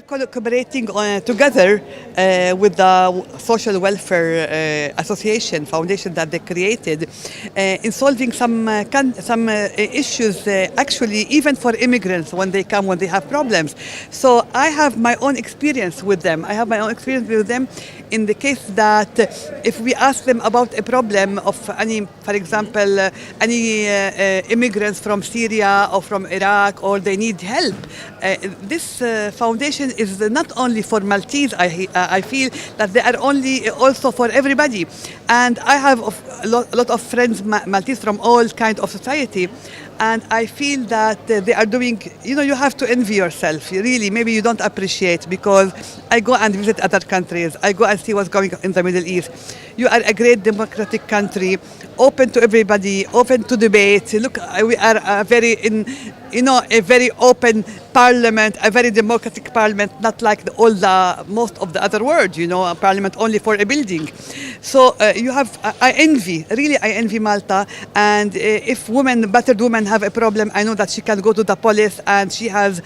collaborating together with the Social Welfare Association Foundation that they created in solving some issues, actually even for immigrants when they come, when they have problems. So I have my own experience with them. I have my own experience with them in the case that if we ask them about a problem of any, for example, any immigrants from Syria or from Iraq, or they need help, this foundation is not only for Maltese. I feel that they are also for everybody. And I have a lot of friends, Maltese, from all kinds of society. And I feel that they are doing, you have to envy yourself. Really, maybe you don't appreciate, because I go and visit other countries. I go and see what's going on in the Middle East. You are a great democratic country, open to everybody, open to debate. Look, we are a very open parliament, a very democratic parliament, not like most of the other world, a parliament only for a building. So I envy Malta. And if battered women have a problem, I know that she can go to the police, and she has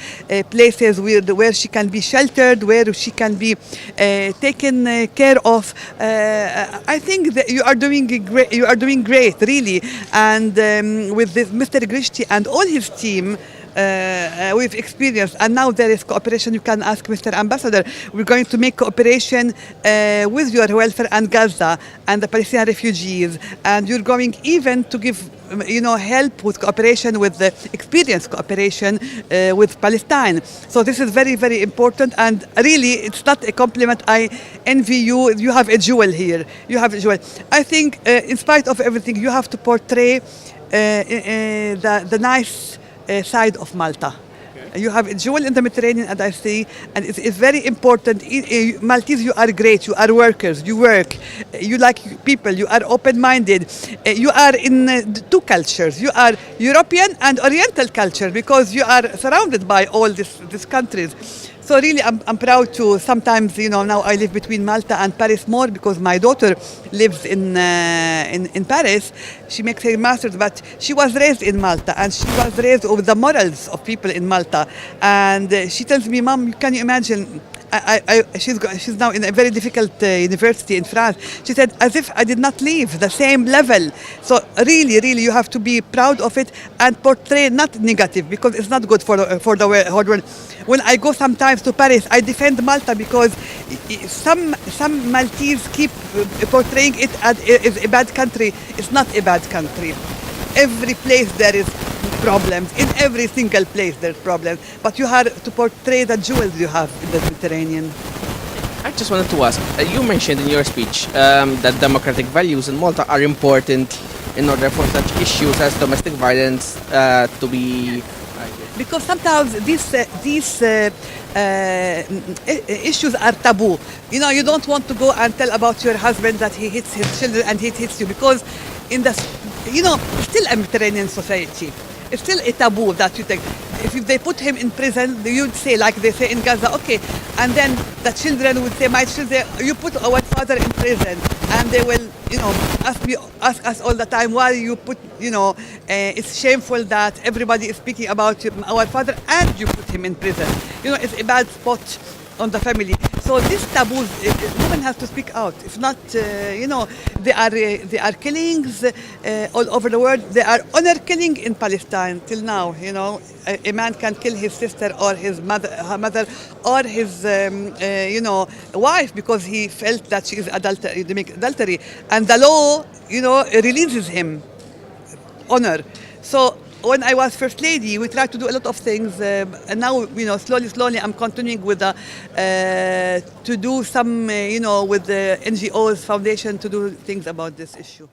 places where she can be sheltered, where she can be taken care of. I think that you are doing great. You are doing great, really. And with this Mr. Grishti and all his team, we've experienced, and now there is cooperation. You can ask Mr. Ambassador. We're going to make cooperation with your welfare and Gaza and the Palestinian refugees, and you're going even to give help with cooperation, with the experience cooperation with Palestine. So this is very, very important, and really it's not a compliment. I envy you. You have a jewel here. You have a jewel. I think in spite of everything, you have to portray the nice side of Malta. Okay. You have a jewel in the Mediterranean, as I say, and it's very important. Maltese, you are great. You are workers. You work. You like people. You are open-minded. You are in two cultures. You are European and Oriental culture, because you are surrounded by all these countries. So really, I'm proud to sometimes, now I live between Malta and Paris more, because my daughter lives in Paris. She makes her master's, but she was raised in Malta, and she was raised with the morals of people in Malta. And she tells me, Mom, can you imagine? She's now in a very difficult university in France. She said, as if I did not leave the same level. So really, really, you have to be proud of it and portray not negative, because it's not good for the hard world. When I go sometimes to Paris, I defend Malta, because some Maltese keep portraying it as a bad country. It's not a bad country. Every place there is problems. In every single place there's problems. But you have to portray the jewels you have in the Mediterranean. I just wanted to ask, you mentioned in your speech that democratic values in Malta are important in order for such issues as domestic violence to be... Because sometimes these issues are taboo. You don't want to go and tell about your husband that he hits his children and he hits you, because in the, still a Mediterranean society. It's still a taboo that you think. If they put him in prison, you'd say, like they say in Gaza, okay. And then the children would say, my children, you put our father in prison. And they will, ask us all the time, why you put, it's shameful that everybody is speaking about our father and you put him in prison. It's a bad spot on the family. So these taboos, women have to speak out. If not, there are killings all over the world. There are honor killing in Palestine till now. A man can kill his sister or his her mother, or his wife, because he felt that she is adultery, and the law releases him. Honor. So when I was First Lady, we tried to do a lot of things, and now, slowly, I'm continuing with to do some, with the NGOs, foundation, to do things about this issue.